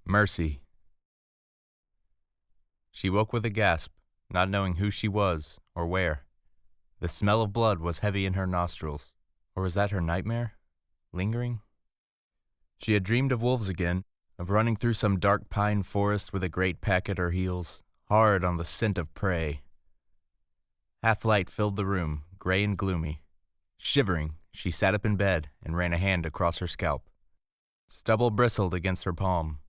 Mercy. She woke with a gasp, not knowing who she was or where. The smell of blood was heavy in her nostrils. Or was that her nightmare? Lingering? She had dreamed of wolves again, of running through some dark pine forest with a great pack at her heels, hard on the scent of prey. Half-light filled the room, gray and gloomy. Shivering, she sat up in bed and ran a hand across her scalp. Stubble bristled against her palm.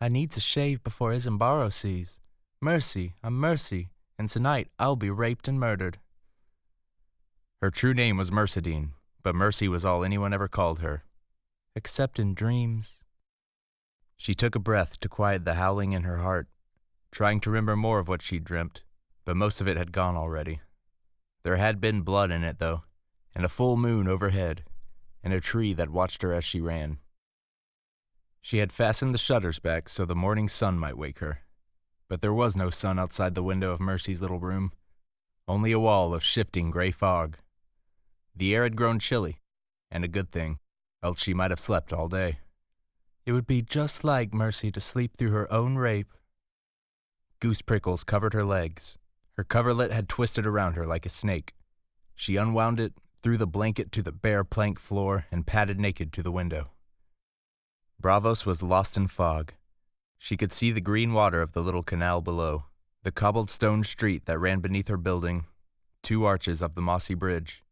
I needs a shave before Isambaro sees. Mercy, I'm Mercy, and tonight I'll be raped and murdered. Her true name was Mercedine, but Mercy was all anyone ever called her. Except in dreams. She took a breath to quiet the howling in her heart, trying to remember more of what she'd dreamt, but most of it had gone already. There had been blood in it, though, and a full moon overhead, and a tree that watched her as she ran. She had fastened the shutters back so the morning sun might wake her, but there was no sun outside the window of Mercy's little room, only a wall of shifting gray fog. The air had grown chilly, and a good thing, else she might have slept all day. It would be just like Mercy to sleep through her own rape. Goose prickles covered her legs. Her coverlet had twisted around her like a snake. She unwound it, threw the blanket to the bare plank floor, and padded naked to the window. Bravos was lost in fog. She could see the green water of the little canal below, the cobbled stone street that ran beneath her building, 2 arches of the mossy bridge.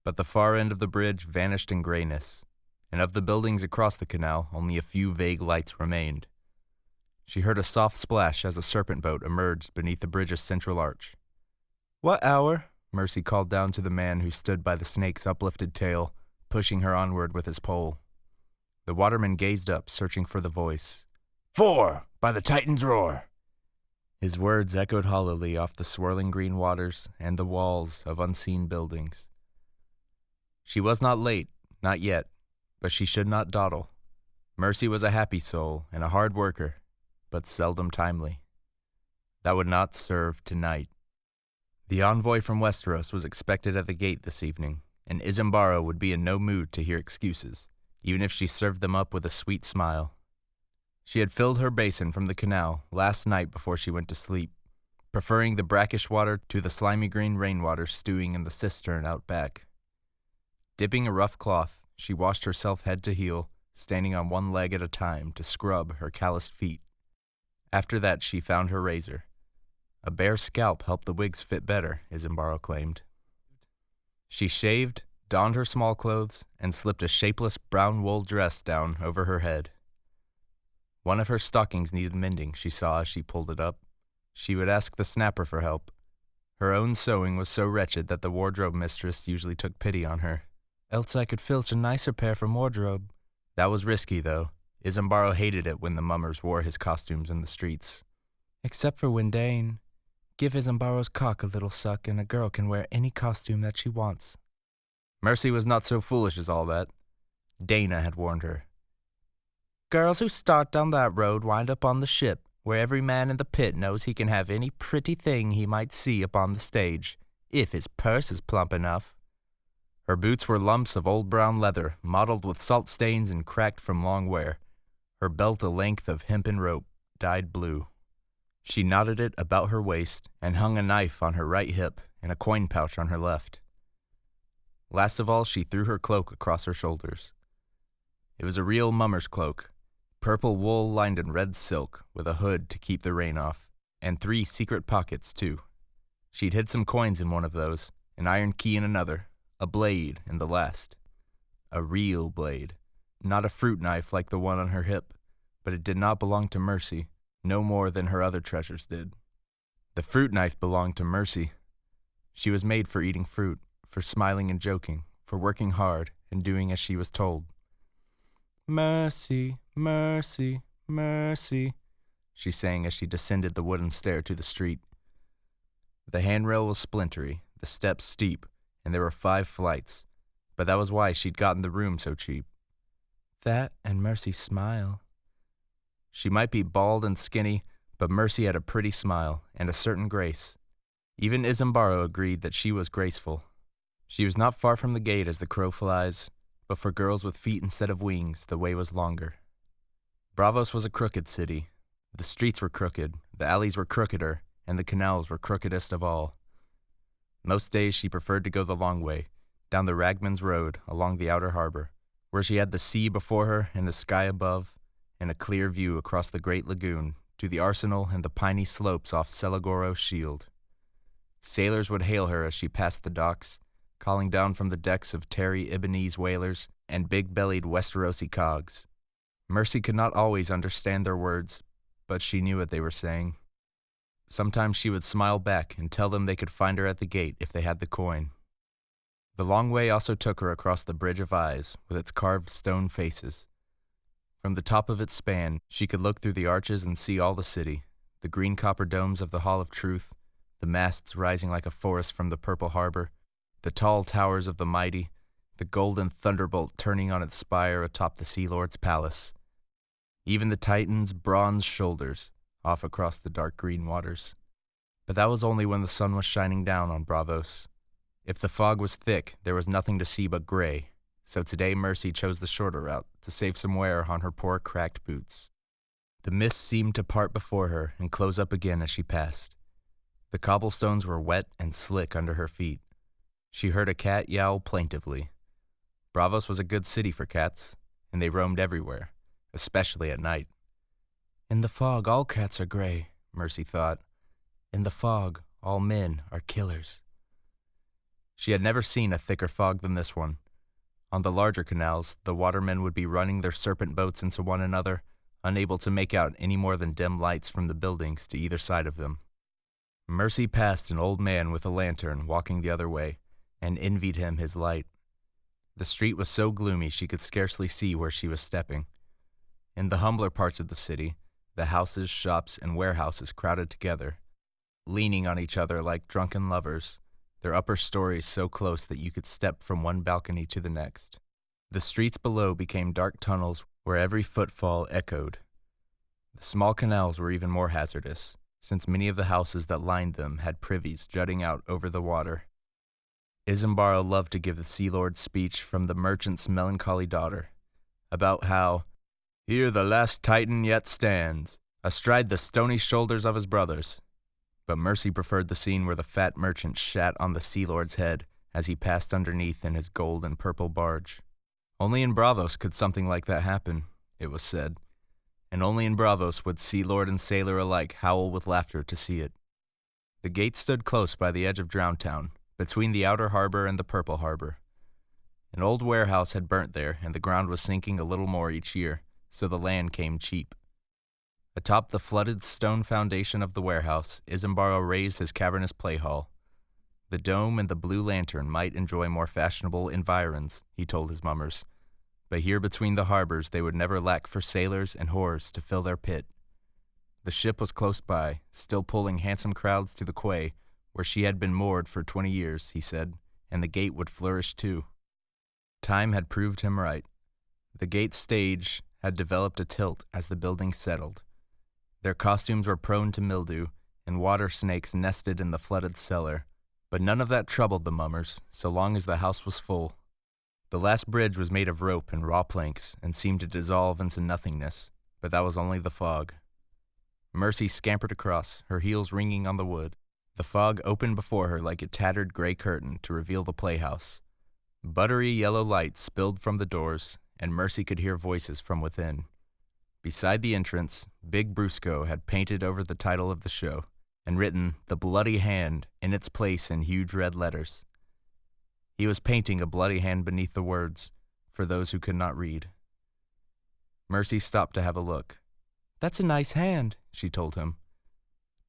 But the far end of the bridge vanished in grayness, and of the buildings across the canal only a few vague lights remained. She heard a soft splash as a serpent boat emerged beneath the bridge's central arch. What hour? Mercy called down to the man who stood by the snake's uplifted tail, pushing her onward with his pole. The waterman gazed up, searching for the voice. 4, by the Titan's roar! His words echoed hollowly off the swirling green waters and the walls of unseen buildings. She was not late, not yet, but she should not dawdle. Mercy was a happy soul and a hard worker, but seldom timely. That would not serve tonight. The envoy from Westeros was expected at the gate this evening, and Isambaro would be in no mood to hear excuses, even if she served them up with a sweet smile. She had filled her basin from the canal last night before she went to sleep, preferring the brackish water to the slimy green rainwater stewing in the cistern out back. Dipping a rough cloth, she washed herself head to heel, standing on one leg at a time to scrub her calloused feet. After that, she found her razor. A bare scalp helped the wigs fit better, Isambaro claimed. She shaved, donned her small clothes, and slipped a shapeless brown wool dress down over her head. One of her stockings needed mending, she saw as she pulled it up. She would ask the snapper for help. Her own sewing was so wretched that the wardrobe mistress usually took pity on her. Else I could filch a nicer pair from wardrobe. That was risky, though. Isambaro hated it when the mummers wore his costumes in the streets. Except for Windane. Give Isambaro's cock a little suck and a girl can wear any costume that she wants. Mercy was not so foolish as all that. Dana had warned her. Girls who start down that road wind up on the ship, where every man in the pit knows he can have any pretty thing he might see upon the stage, if his purse is plump enough. Her boots were lumps of old brown leather, mottled with salt stains and cracked from long wear. Her belt a length of hempen rope, dyed blue. She knotted it about her waist and hung a knife on her right hip and a coin pouch on her left. Last of all, she threw her cloak across her shoulders. It was a real mummer's cloak, purple wool lined in red silk with a hood to keep the rain off, and 3 secret pockets, too. She'd hid some coins in one of those, an iron key in another, a blade in the last. A real blade, not a fruit knife like the one on her hip, but it did not belong to Mercy, no more than her other treasures did. The fruit knife belonged to Mercy. She was made for eating fruit, for smiling and joking, for working hard and doing as she was told. Mercy, mercy, mercy, she sang as she descended the wooden stair to the street. The handrail was splintery, the steps steep, and there were 5 flights, but that was why she'd gotten the room so cheap. That and Mercy's smile. She might be bald and skinny, but Mercy had a pretty smile and a certain grace. Even Isambaro agreed that she was graceful. She was not far from the gate as the crow flies, but for girls with feet instead of wings, the way was longer. Braavos was a crooked city. The streets were crooked, the alleys were crookeder, and the canals were crookedest of all. Most days she preferred to go the long way, down the Ragman's Road along the outer harbor, where she had the sea before her and the sky above, and a clear view across the great lagoon to the arsenal and the piney slopes off Selagoro's shield. Sailors would hail her as she passed the docks, calling down from the decks of Terry Ibbenese whalers and big-bellied Westerosi cogs. Mercy could not always understand their words, but she knew what they were saying. Sometimes she would smile back and tell them they could find her at the gate if they had the coin. The long way also took her across the Bridge of Eyes with its carved stone faces. From the top of its span, she could look through the arches and see all the city, the green copper domes of the Hall of Truth, the masts rising like a forest from the purple harbor, the tall towers of the mighty, the golden thunderbolt turning on its spire atop the Sea Lord's palace. Even the Titan's bronze shoulders, off across the dark green waters. But that was only when the sun was shining down on Braavos. If the fog was thick, there was nothing to see but gray, so today Mercy chose the shorter route to save some wear on her poor cracked boots. The mist seemed to part before her and close up again as she passed. The cobblestones were wet and slick under her feet. She heard a cat yowl plaintively. Braavos was a good city for cats, and they roamed everywhere, especially at night. In the fog, all cats are gray, Mercy thought. In the fog, all men are killers. She had never seen a thicker fog than this one. On the larger canals, the watermen would be running their serpent boats into one another, unable to make out any more than dim lights from the buildings to either side of them. Mercy passed an old man with a lantern walking the other way, and envied him his light. The street was so gloomy she could scarcely see where she was stepping. In the humbler parts of the city, the houses, shops, and warehouses crowded together, leaning on each other like drunken lovers, their upper stories so close that you could step from one balcony to the next. The streets below became dark tunnels where every footfall echoed. The small canals were even more hazardous, since many of the houses that lined them had privies jutting out over the water. Isambara loved to give the Sea Lord's speech from the merchant's melancholy daughter, about how, "Here the last Titan yet stands, astride the stony shoulders of his brothers." But Mercy preferred the scene where the fat merchant shat on the Sea Lord's head as he passed underneath in his gold and purple barge. Only in Braavos could something like that happen, it was said, and only in Braavos would Sea Lord and sailor alike howl with laughter to see it. The gate stood close by the edge of Drowntown, between the outer harbor and the purple harbor. An old warehouse had burnt there, and the ground was sinking a little more each year, so the land came cheap. Atop the flooded stone foundation of the warehouse, Isambaro raised his cavernous play hall. The dome and the blue lantern might enjoy more fashionable environs, he told his mummers, but here between the harbors they would never lack for sailors and whores to fill their pit. The ship was close by, still pulling handsome crowds to the quay, where she had been moored for 20 years, he said, and the gate would flourish too. Time had proved him right. The gate's stage had developed a tilt as the building settled. Their costumes were prone to mildew, and water snakes nested in the flooded cellar, but none of that troubled the mummers, so long as the house was full. The last bridge was made of rope and raw planks, and seemed to dissolve into nothingness, but that was only the fog. Mercy scampered across, her heels ringing on the wood. The fog opened before her like a tattered gray curtain to reveal the playhouse. Buttery yellow light spilled from the doors, and Mercy could hear voices from within. Beside the entrance, Big Brusco had painted over the title of the show, and written "The Bloody Hand" in its place in huge red letters. He was painting a bloody hand beneath the words, for those who could not read. Mercy stopped to have a look. "That's a nice hand," she told him.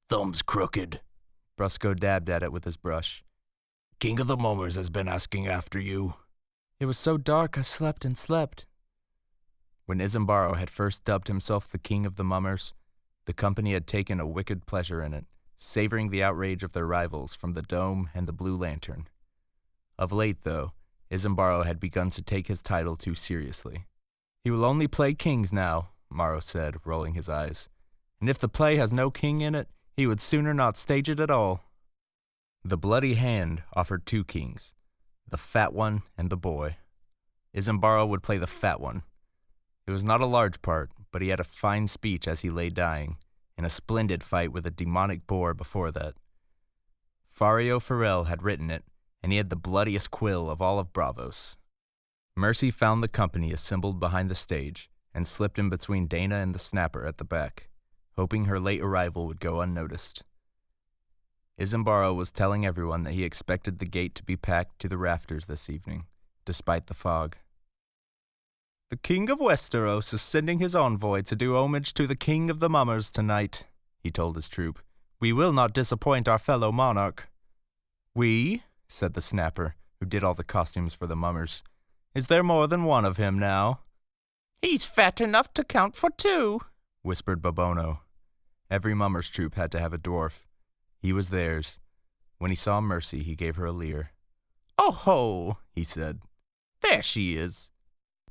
"Thumb's crooked." Brusco dabbed at it with his brush. "King of the Mummers has been asking after you." "It was so dark I slept and slept." When Isambaro had first dubbed himself the King of the Mummers, the company had taken a wicked pleasure in it, savoring the outrage of their rivals from the Dome and the Blue Lantern. Of late, though, Isambaro had begun to take his title too seriously. "He will only play kings now," Morrow said, rolling his eyes. "And if the play has no king in it, he would sooner not stage it at all." The Bloody Hand offered two kings, the fat one and the boy. Isambaro would play the fat one. It was not a large part, but he had a fine speech as he lay dying, and a splendid fight with a demonic boar before that. Fario Farrell had written it, and he had the bloodiest quill of all of Bravos. Mercy found the company assembled behind the stage, and slipped in between Dana and the Snapper at the back, hoping her late arrival would go unnoticed. Isambaro was telling everyone that he expected the gate to be packed to the rafters this evening, despite the fog. "The King of Westeros is sending his envoy to do homage to the King of the Mummers tonight," he told his troop. "We will not disappoint our fellow monarch." "We?" said the Snapper, who did all the costumes for the Mummers. "Is there more than one of him now?" "He's fat enough to count for 2, whispered Bobono. Every Mummers troop had to have a dwarf. He was theirs. When he saw Mercy, he gave her a leer. "Oh ho," he said. "There she is.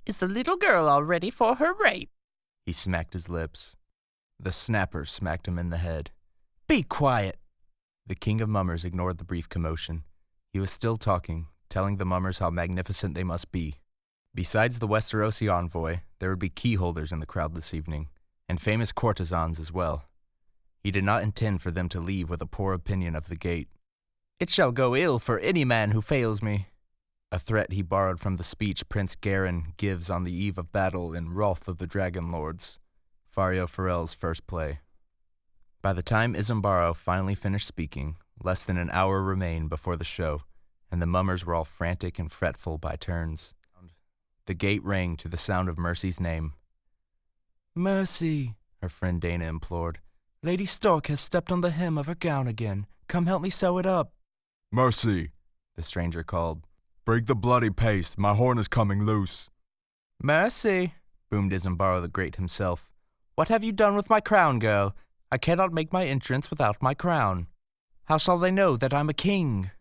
Is the little girl all ready for her rape?" He smacked his lips. The Snapper smacked him in the head. "Be quiet!" The King of Mummers ignored the brief commotion. He was still talking, telling the Mummers how magnificent they must be. Besides the Westerosi envoy, there would be keyholders in the crowd this evening, and famous courtesans as well. He did not intend for them to leave with a poor opinion of the gate. "It shall go ill for any man who fails me," a threat he borrowed from the speech Prince Garin gives on the eve of battle in Wrath of the Dragon Lords, Fario Farrell's first play. By the time Isambaro finally finished speaking, less than an hour remained before the show, and the Mummers were all frantic and fretful by turns. The gate rang to the sound of Mercy's name. "Mercy," her friend Dana implored. "Lady Stark has stepped on the hem of her gown again. Come help me sew it up." "Mercy," the stranger called. "Break the bloody paste. My horn is coming loose." "Mercy," boomed Isambaro the Great himself. "What have you done with my crown, girl? I cannot make my entrance without my crown. How shall they know that I'm a king?"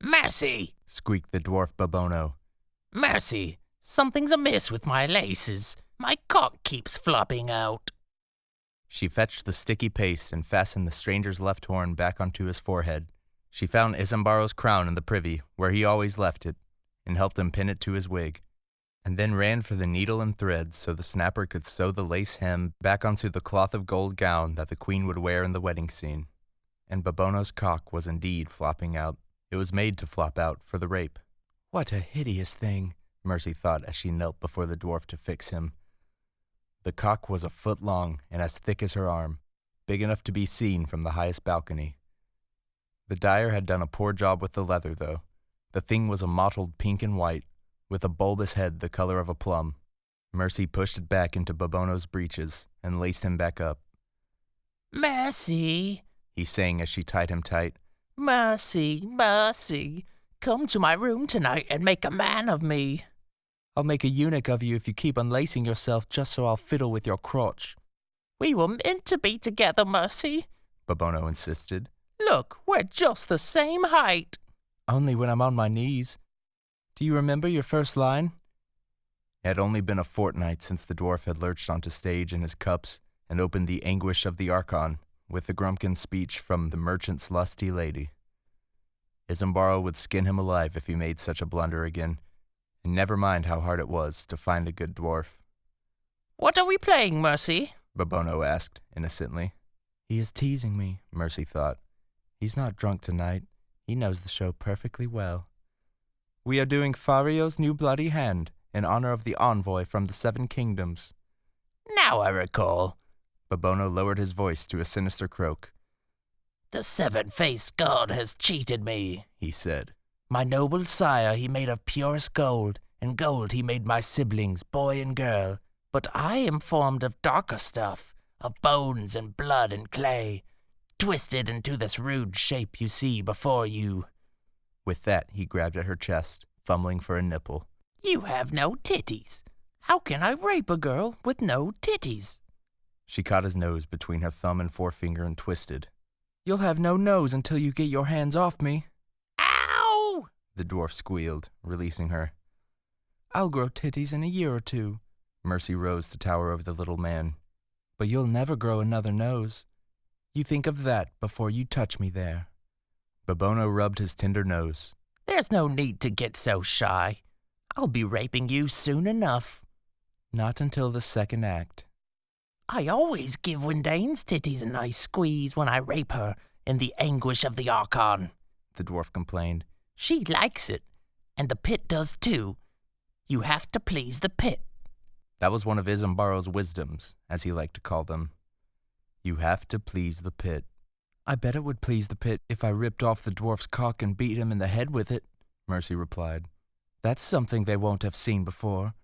"Mercy!" squeaked the dwarf Bobono. "Mercy! Something's amiss with my laces. My cock keeps flopping out." She fetched the sticky paste and fastened the stranger's left horn back onto his forehead. She found Isambaro's crown in the privy, where he always left it, and helped him pin it to his wig, and then ran for the needle and thread so the Snapper could sew the lace hem back onto the cloth of gold gown that the queen would wear in the wedding scene. And Bobono's cock was indeed flopping out. It was made to flop out for the rape. "What a hideous thing," Mercy thought as she knelt before the dwarf to fix him. The cock was a foot long and as thick as her arm, big enough to be seen from the highest balcony. The dyer had done a poor job with the leather, though. The thing was a mottled pink and white, with a bulbous head the color of a plum. Mercy pushed it back into Bobono's breeches and laced him back up. "Mercy," he sang as she tied him tight. "Mercy, mercy, come to my room tonight and make a man of me." "I'll make a eunuch of you if you keep unlacing yourself just so I'll fiddle with your crotch." "We were meant to be together, Mercy," Bobono insisted. "Look, we're just the same height." "Only when I'm on my knees. Do you remember your first line?" It had only been a fortnight since the dwarf had lurched onto stage in his cups and opened The Anguish of the Archon with the Grumpkin speech from The Merchant's Lusty Lady. Isambaro would skin him alive if he made such a blunder again, and never mind how hard it was to find a good dwarf. "What are we playing, Mercy?" Bobono asked, innocently. He is teasing me, Mercy thought. He's not drunk tonight. He knows the show perfectly well. We are doing Fario's New Bloody Hand in honor of the envoy from the Seven Kingdoms. "Now I recall." Bobono lowered his voice to a sinister croak. "The seven-faced god has cheated me," he said. "My noble sire he made of purest gold, and gold he made my siblings, boy and girl. But I am formed of darker stuff, of bones and blood and clay, twisted into this rude shape you see before you." With that, he grabbed at her chest, fumbling for a nipple. "You have no titties. How can I rape a girl with no titties?" She caught his nose between her thumb and forefinger and twisted. "You'll have no nose until you get your hands off me." "Ow!" the dwarf squealed, releasing her. "I'll grow titties in a year or two." Mercy rose to tower over the little man. "But you'll never grow another nose. You think of that before you touch me there." Bobono rubbed his tender nose. "There's no need to get so shy. I'll be raping you soon enough." "Not until the second act." I always give Windane's titties a nice squeeze when I rape her in the anguish of the Archon, the dwarf complained. She likes it, and the pit does too. You have to please the pit. That was one of Isambara's wisdoms, as he liked to call them. You have to please the pit. I bet it would please the pit if I ripped off the dwarf's cock and beat him in the head with it, Mercy replied. That's something they won't have seen before.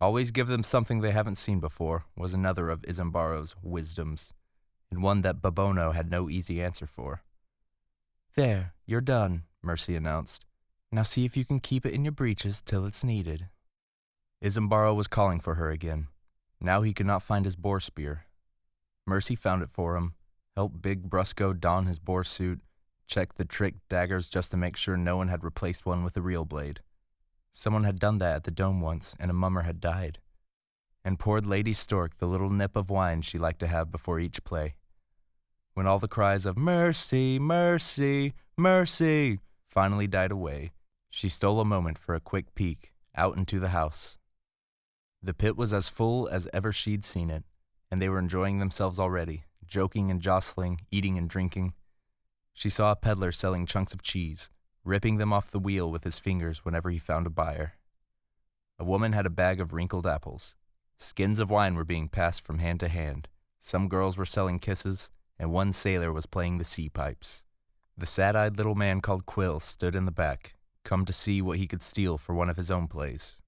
Always give them something they haven't seen before was another of Isambara's wisdoms, and one that Babono had no easy answer for. There, you're done, Mercy announced. Now see if you can keep it in your breeches till it's needed. Isambara was calling for her again. Now he could not find his boar spear. Mercy found it for him, helped Big Brusco don his boar suit, checked the trick daggers just to make sure no one had replaced one with a real blade. Someone had done that at the dome once, and a mummer had died. And poured Lady Stork the little nip of wine she liked to have before each play. When all the cries of "Mercy, mercy, mercy" finally died away, she stole a moment for a quick peek out into the house. The pit was as full as ever she'd seen it, and they were enjoying themselves already, joking and jostling, eating and drinking. She saw a peddler selling chunks of cheese, ripping them off the wheel with his fingers whenever he found a buyer. A woman had a bag of wrinkled apples. Skins of wine were being passed from hand to hand. Some girls were selling kisses, and one sailor was playing the sea pipes. The sad-eyed little man called Quill stood in the back, come to see what he could steal for one of his own plays.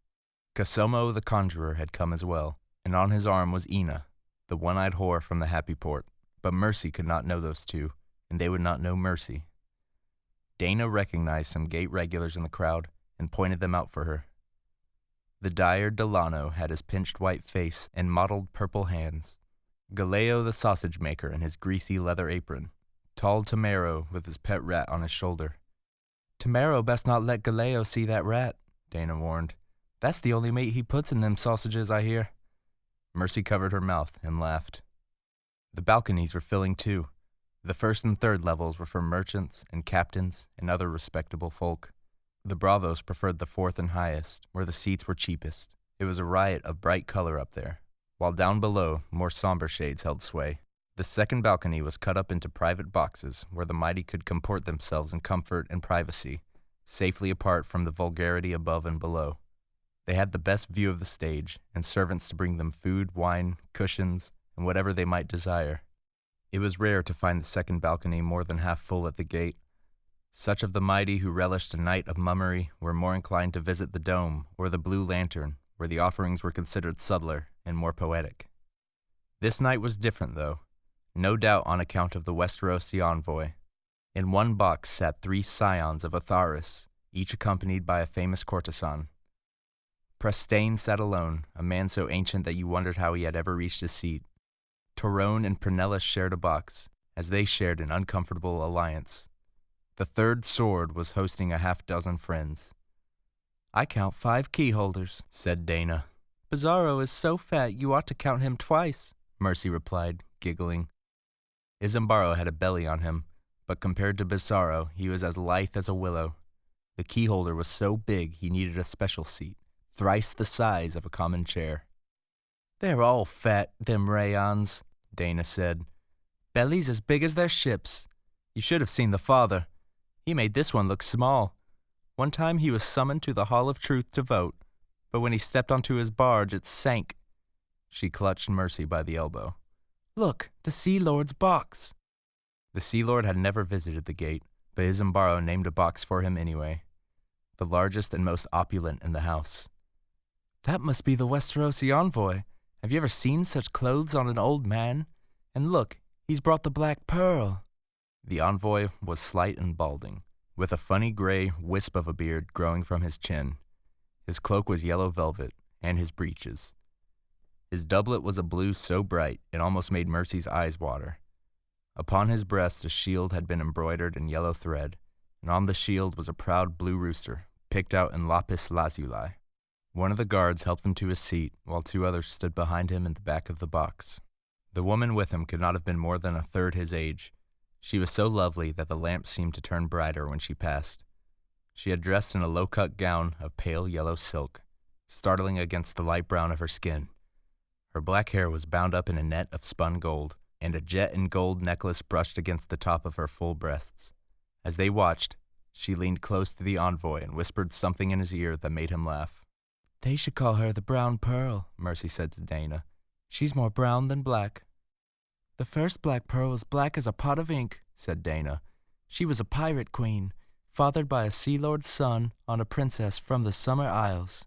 Casomo the conjurer had come as well, and on his arm was Ina, the one-eyed whore from the Happy Port. But Mercy could not know those two, and they would not know Mercy. Dana recognized some gate regulars in the crowd and pointed them out for her. The dyer Delano had his pinched white face and mottled purple hands. Galeo the sausage maker in his greasy leather apron. Tall Tamaro with his pet rat on his shoulder. Tamaro best not let Galeo see that rat, Dana warned. That's the only mate he puts in them sausages, I hear. Mercy covered her mouth and laughed. The balconies were filling too. The first and third levels were for merchants and captains and other respectable folk. The bravos preferred the fourth and highest, where the seats were cheapest. It was a riot of bright color up there, while down below, more somber shades held sway. The second balcony was cut up into private boxes where the mighty could comport themselves in comfort and privacy, safely apart from the vulgarity above and below. They had the best view of the stage, and servants to bring them food, wine, cushions, and whatever they might desire. It was rare to find the second balcony more than half full at the gate. Such of the mighty who relished a night of mummery were more inclined to visit the dome or the Blue Lantern, where the offerings were considered subtler and more poetic. This night was different, though, no doubt on account of the Westerosi envoy. In one box sat 3 scions of Otharis, each accompanied by a famous courtesan. Prestane sat alone, a man so ancient that you wondered how he had ever reached his seat. Torone and Prunella shared a box, as they shared an uncomfortable alliance. The third sword was hosting a half-dozen friends. I count 5 keyholders, said Dana. Bizarro is so fat you ought to count him twice, Mercy replied, giggling. Isambaro had a belly on him, but compared to Bizarro, he was as lithe as a willow. The keyholder was so big he needed a special seat, thrice the size of a common chair. They're all fat, them Rayons, Dana said. Bellies as big as their ships. You should have seen the father. He made this one look small. One time he was summoned to the Hall of Truth to vote, but when he stepped onto his barge, it sank. She clutched Mercy by the elbow. Look, the Sea Lord's box. The Sea Lord had never visited the gate, but Isambaro named a box for him anyway. The largest and most opulent in the house. That must be the Westerosi envoy. Have you ever seen such clothes on an old man? And look, he's brought the black pearl. The envoy was slight and balding, with a funny gray wisp of a beard growing from his chin. His cloak was yellow velvet, and his breeches. His doublet was a blue so bright it almost made Mercy's eyes water. Upon his breast a shield had been embroidered in yellow thread, and on the shield was a proud blue rooster, picked out in lapis lazuli. One of the guards helped him to his seat, while 2 others stood behind him in the back of the box. The woman with him could not have been more than a third his age. She was so lovely that the lamp seemed to turn brighter when she passed. She had dressed in a low-cut gown of pale yellow silk, startling against the light brown of her skin. Her black hair was bound up in a net of spun gold, and a jet and gold necklace brushed against the top of her full breasts. As they watched, she leaned close to the envoy and whispered something in his ear that made him laugh. They should call her the Brown Pearl, Mercy said to Dana. She's more brown than black. The first Black Pearl was black as a pot of ink, said Dana. She was a pirate queen, fathered by a sea lord's son on a princess from the Summer Isles.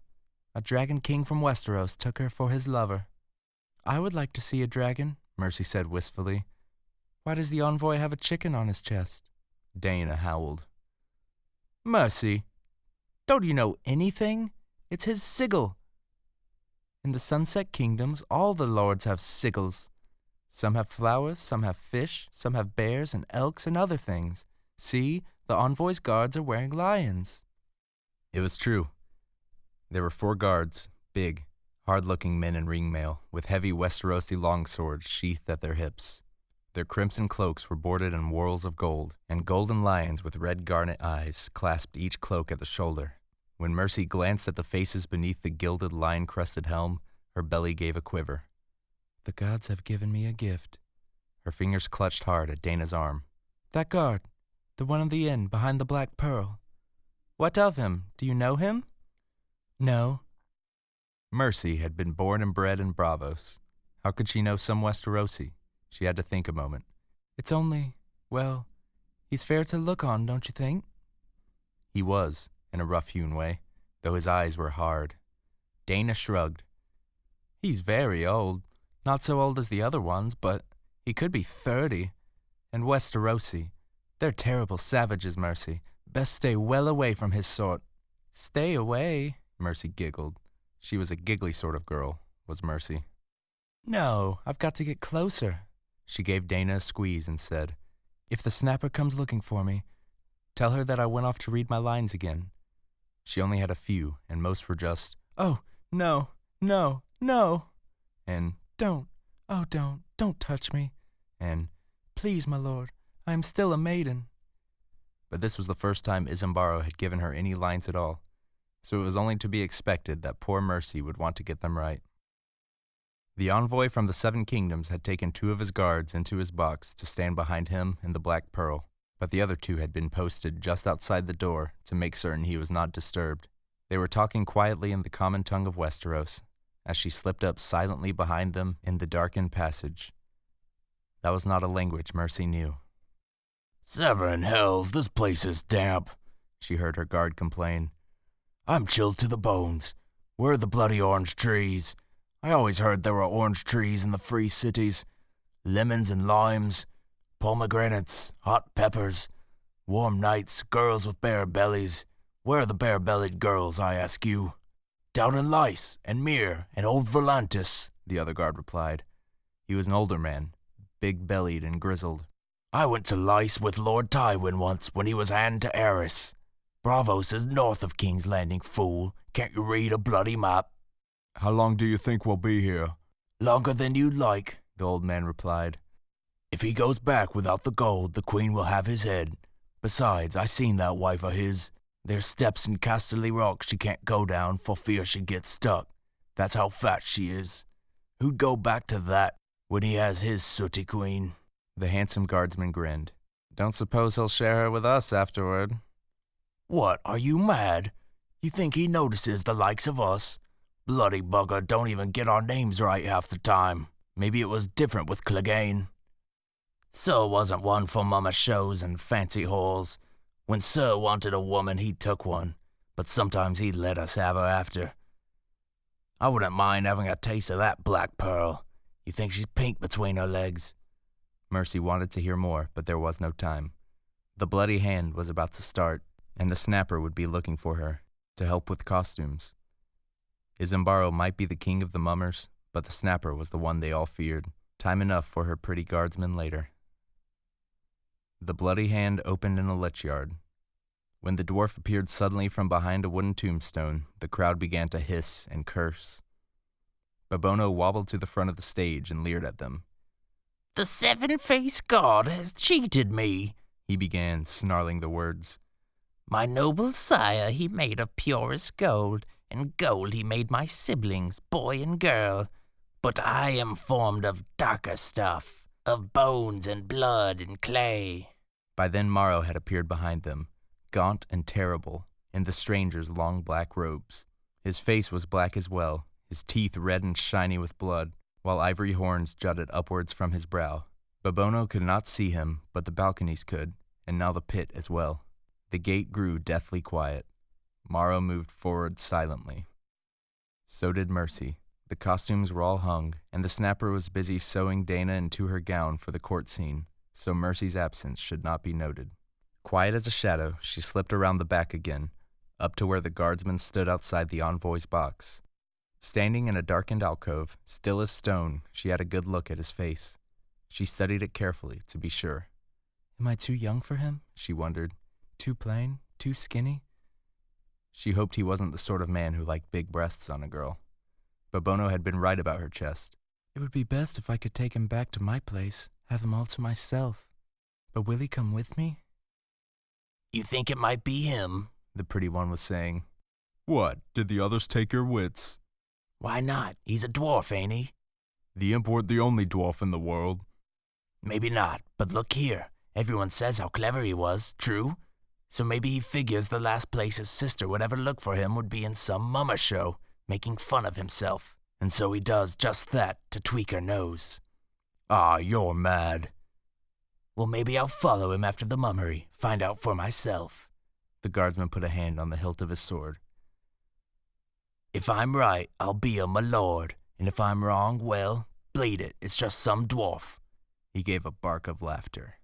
A dragon king from Westeros took her for his lover. I would like to see a dragon, Mercy said wistfully. Why does the envoy have a chicken on his chest? Dana howled. Mercy, don't you know anything? It's his sigil. In the Sunset Kingdoms, all the lords have sigils. Some have flowers, some have fish, some have bears and elks and other things. See, the envoy's guards are wearing lions. It was true. There were 4 guards, big, hard-looking men in ringmail, with heavy Westerosi longswords sheathed at their hips. Their crimson cloaks were bordered in whorls of gold, and golden lions with red garnet eyes clasped each cloak at the shoulder. When Mercy glanced at the faces beneath the gilded lion-crested helm, her belly gave a quiver. The gods have given me a gift. Her fingers clutched hard at Dana's arm. That guard, the one in the inn behind the Black Pearl. What of him? Do you know him? No. Mercy had been born and bred in Braavos. How could she know some Westerosi? She had to think a moment. It's only, well, he's fair to look on, don't you think? He was, in a rough-hewn way, though his eyes were hard. Dana shrugged. He's very old. Not so old as the other ones, but he could be 30. And Westerosi, they're terrible savages, Mercy. Best stay well away from his sort. Stay away, Mercy giggled. She was a giggly sort of girl, was Mercy. No, I've got to get closer. She gave Dana a squeeze and said, If the snapper comes looking for me, tell her that I went off to read my lines again. She only had a few, and most were just, Oh, no, no, no. And, Don't touch me. And, Please, my lord, I am still a maiden. But this was the first time Isambaro had given her any lines at all, so it was only to be expected that poor Mercy would want to get them right. The envoy from the 7 Kingdoms had taken 2 of his guards into his box to stand behind him and the Black Pearl, but the other 2 had been posted just outside the door to make certain he was not disturbed. They were talking quietly in the common tongue of Westeros, as she slipped up silently behind them in the darkened passage. That was not a language Mercy knew. "Seven hells, this place is damp," she heard her guard complain. "I'm chilled to the bones. Where are the bloody orange trees? I always heard there were orange trees in the free cities. Lemons and limes, pomegranates, hot peppers, warm nights, girls with bare bellies. Where are the bare-bellied girls, I ask you?" "Down in Lice and Mere and Old Volantis," the other guard replied. He was an older man, big-bellied and grizzled. "I went to Lice with Lord Tywin once when he was hand to Eris. Braavos is north of King's Landing, fool. Can't you read a bloody map?" How long do you think we'll be here? "Longer than you'd like," the old man replied. "If he goes back without the gold, the queen will have his head. Besides, I seen that wife of his. There's steps in Casterly Rock she can't go down for fear she'd get stuck. That's how fat she is. Who'd go back to that when he has his sooty queen?" The handsome guardsman grinned. "Don't suppose he'll share her with us afterward?" "What, are you mad? You think he notices the likes of us? Bloody bugger don't even get our names right half the time. Maybe it was different with Clegane. Sir wasn't one for mama shows and fancy halls. When Sir wanted a woman, he took one, but sometimes he'd let us have her after. I wouldn't mind having a taste of that Black Pearl. You think she's pink between her legs?" Mercy wanted to hear more, but there was no time. The bloody hand was about to start, and the snapper would be looking for her to help with costumes. Isambaro might be the king of the mummers, but the snapper was the one they all feared. Time enough for her pretty guardsmen later. The bloody hand opened in a lich yard. When the dwarf appeared suddenly from behind a wooden tombstone, the crowd began to hiss and curse. Babono wobbled to the front of the stage and leered at them. "The seven-faced god has cheated me," he began, snarling the words. "My noble sire he made of purest gold, and gold he made my siblings, boy and girl. But I am formed of darker stuff, of bones and blood and clay. By then Morrow had appeared behind them, gaunt and terrible, in the stranger's long black robes. His face was black as well, his teeth red and shiny with blood, while ivory horns jutted upwards from his brow. Babono could not see him, but the balconies could, and now the pit as well. The gate grew deathly quiet. Morrow moved forward silently. So did Mercy. The costumes were all hung, and the snapper was busy sewing Dana into her gown for the court scene, so Mercy's absence should not be noted. Quiet as a shadow, she slipped around the back again, up to where the guardsman stood outside the envoy's box. Standing in a darkened alcove, still as stone, she had a good look at his face. She studied it carefully, to be sure. Am I too young for him? She wondered. Too plain? Too skinny? She hoped he wasn't the sort of man who liked big breasts on a girl. Babono had been right about her chest. It would be best if I could take him back to my place, have him all to myself. But will he come with me? You think it might be him? The pretty one was saying. What, did the others take your wits? Why not? He's a dwarf, ain't he? The imp weren't the only dwarf in the world. Maybe not, but look here. Everyone says how clever he was, true? So maybe he figures the last place his sister would ever look for him would be in some mummer show, making fun of himself. And so he does just that to tweak her nose. Ah, you're mad. Well, maybe I'll follow him after the mummery, find out for myself. The guardsman put a hand on the hilt of his sword. If I'm right, I'll be a my lord, and if I'm wrong, well, bleed it, it's just some dwarf. He gave a bark of laughter.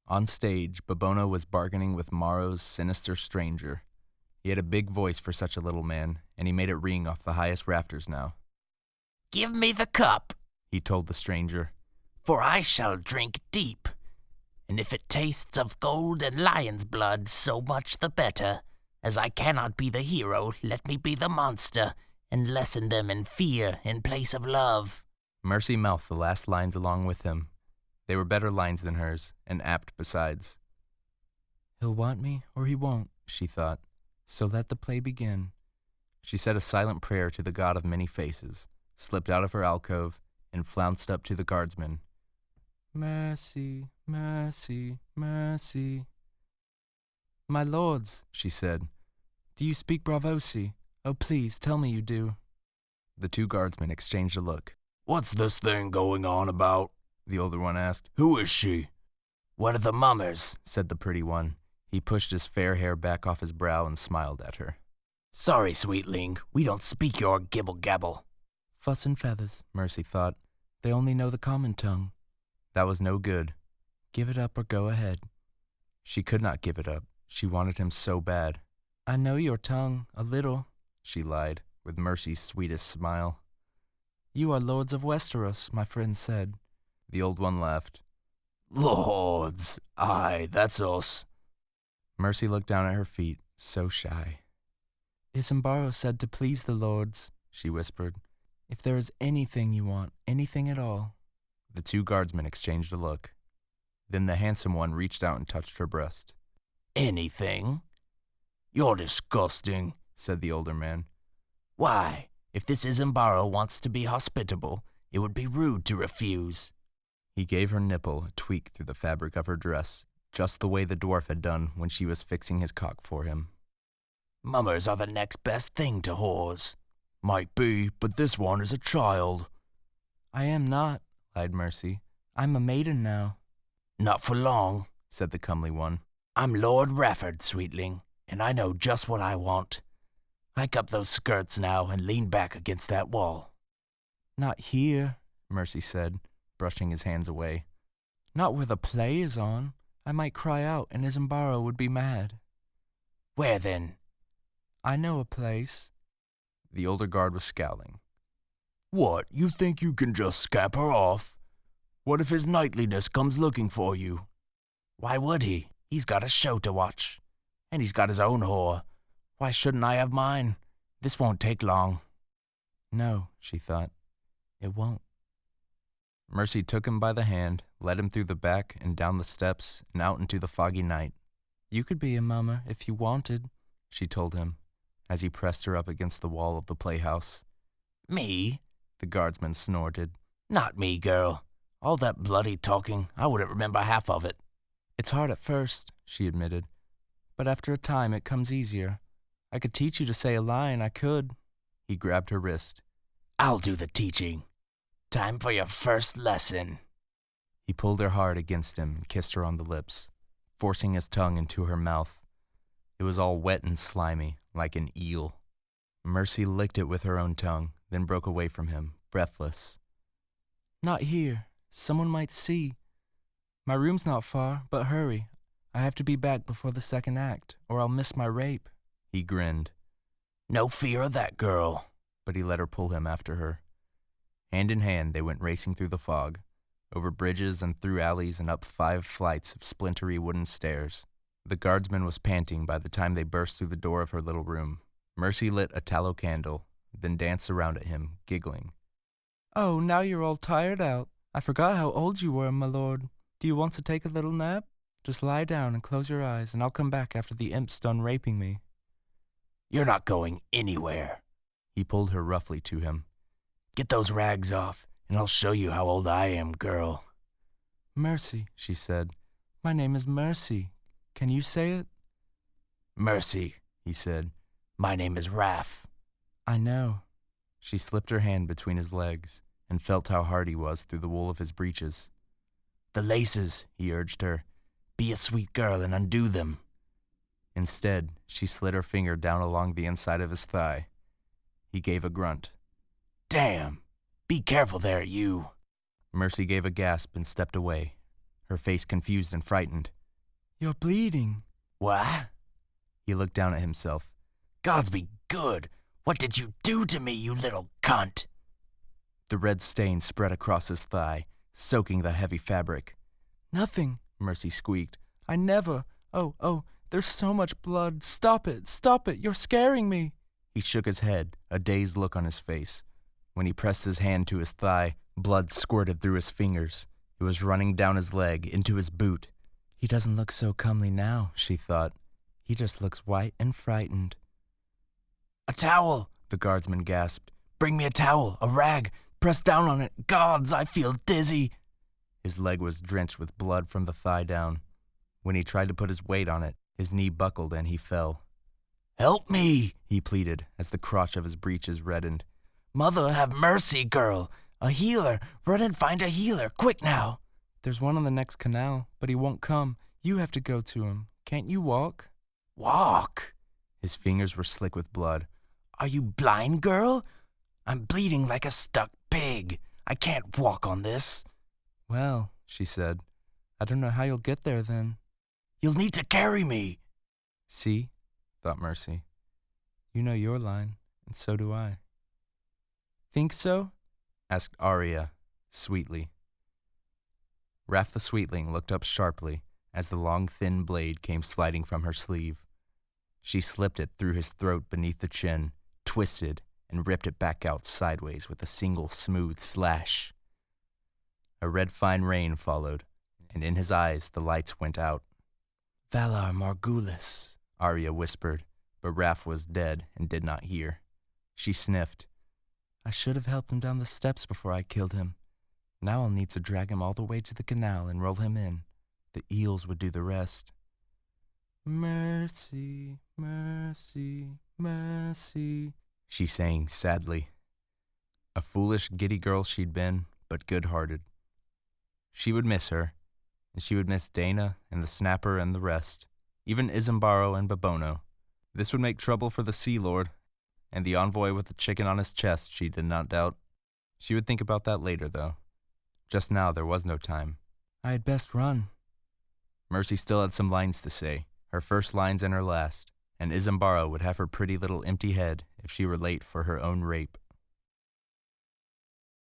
On stage, Babono was bargaining with Morrow's sinister stranger. He had a big voice for such a little man, and he made it ring off the highest rafters now. Give me the cup, he told the stranger, for I shall drink deep. And if it tastes of gold and lion's blood, so much the better. As I cannot be the hero, let me be the monster, and lessen them in fear in place of love. Mercy mouthed the last lines along with him. They were better lines than hers, and apt besides. He'll want me, or he won't, she thought. So let the play begin. She said a silent prayer to the god of many faces, slipped out of her alcove, and flounced up to the guardsman. Mercy, mercy, mercy. My lords, she said, do you speak Bravosi? Oh, please, tell me you do. The two guardsmen exchanged a look. What's this thing going on about? The older one asked. Who is she? One of the mummers, said the pretty one. He pushed his fair hair back off his brow and smiled at her. Sorry, sweetling, we don't speak your gibble-gabble. Fuss and feathers, Mercy thought. They only know the common tongue. That was no good. Give it up or go ahead. She could not give it up. She wanted him so bad. I know your tongue, a little, she lied, with Mercy's sweetest smile. You are lords of Westeros, my friend said. The old one laughed. Lords, aye, that's us. Mercy looked down at her feet, so shy. Isambaro said to please the lords, she whispered. If there is anything you want, anything at all. The two guardsmen exchanged a look. Then the handsome one reached out and touched her breast. Anything? You're disgusting, said the older man. Why, if this Isambaro wants to be hospitable, it would be rude to refuse. He gave her nipple a tweak through the fabric of her dress, just the way the dwarf had done when she was fixing his cock for him. Mummers are the next best thing to whores. Might be, but this one is a child. I am not, lied Mercy. I'm a maiden now. Not for long, said the comely one. I'm Lord Rafford, sweetling, and I know just what I want. Hike up those skirts now and lean back against that wall. Not here, Mercy said, brushing his hands away. Not where the play is on. I might cry out and Isambaro would be mad. Where then? I know a place. The older guard was scowling. What, you think you can just scamper off? What if his knightliness comes looking for you? Why would he? He's got a show to watch. And he's got his own whore. Why shouldn't I have mine? This won't take long. No, she thought. It won't. Mercy took him by the hand, led him through the back and down the steps and out into the foggy night. You could be a mummer if you wanted, she told him, as he pressed her up against the wall of the playhouse. Me? the guardsman snorted. Not me, girl. All that bloody talking, I wouldn't remember half of it. It's hard at first, she admitted, but after a time it comes easier. I could teach you to say a line, I could. He grabbed her wrist. I'll do the teaching. Time for your first lesson. He pulled her hard against him and kissed her on the lips, forcing his tongue into her mouth. It was all wet and slimy, like an eel. Mercy licked it with her own tongue, then broke away from him, breathless. Not here. Someone might see. My room's not far, but hurry. I have to be back before the second act, or I'll miss my rape. He grinned. No fear of that, girl. But he let her pull him after her. Hand in hand, they went racing through the fog, over bridges and through alleys and up 5 flights of splintery wooden stairs. The guardsman was panting by the time they burst through the door of her little room. Mercy lit a tallow candle, then danced around at him, giggling. Oh, now you're all tired out. I forgot how old you were, my lord. Do you want to take a little nap? Just lie down and close your eyes, and I'll come back after the imp's done raping me. You're not going anywhere. He pulled her roughly to him. Get those rags off, and I'll show you how old I am, girl. Mercy, she said. My name is Mercy. Can you say it? Mercy, he said. My name is Raph. I know. She slipped her hand between his legs and felt how hard he was through the wool of his breeches. The laces, he urged her. Be a sweet girl and undo them. Instead, she slid her finger down along the inside of his thigh. He gave a grunt. Damn! Be careful there, you. Mercy gave a gasp and stepped away, her face confused and frightened. You're bleeding. What? He looked down at himself. Gods be good! What did you do to me, you little cunt? The red stain spread across his thigh, soaking the heavy fabric. Nothing, Mercy squeaked. I never. Oh, there's so much blood. Stop it, you're scaring me. He shook his head, a dazed look on his face. When he pressed his hand to his thigh, blood squirted through his fingers. It was running down his leg, into his boot. He doesn't look so comely now, she thought. He just looks white and frightened. A towel, the guardsman gasped. Bring me a towel, a rag. Press down on it. Gods, I feel dizzy. His leg was drenched with blood from the thigh down. When he tried to put his weight on it, his knee buckled and he fell. Help me, he pleaded as the crotch of his breeches reddened. Mother, have mercy, girl. A healer. Run and find a healer. Quick now. There's one on the next canal, but he won't come. You have to go to him. Can't you walk? Walk? His fingers were slick with blood. Are you blind, girl? I'm bleeding like a stuck pig. I can't walk on this. Well, she said, I don't know how you'll get there then. You'll need to carry me. See, thought Mercy. You know your line, and so do I. Think so? Asked Arya, sweetly. Raph the Sweetling looked up sharply as the long, thin blade came sliding from her sleeve. She slipped it through his throat beneath the chin, twisted, and ripped it back out sideways with a single smooth slash. A red fine rain followed, and in his eyes the lights went out. Valar Morghulis, Arya whispered, but Raph was dead and did not hear. She sniffed. I should have helped him down the steps before I killed him. Now I'll need to drag him all the way to the canal and roll him in. The eels would do the rest. Mercy, mercy, mercy, she sang sadly. A foolish, giddy girl she'd been, but good-hearted. She would miss her, and she would miss Dana and the Snapper and the rest, even Isambaro and Babono. This would make trouble for the Sea Lord, and the envoy with the chicken on his chest, she did not doubt. She would think about that later, though. Just now there was no time. I had best run. Mercy still had some lines to say, her first lines and her last, and Isambaro would have her pretty little empty head if she were late for her own rape.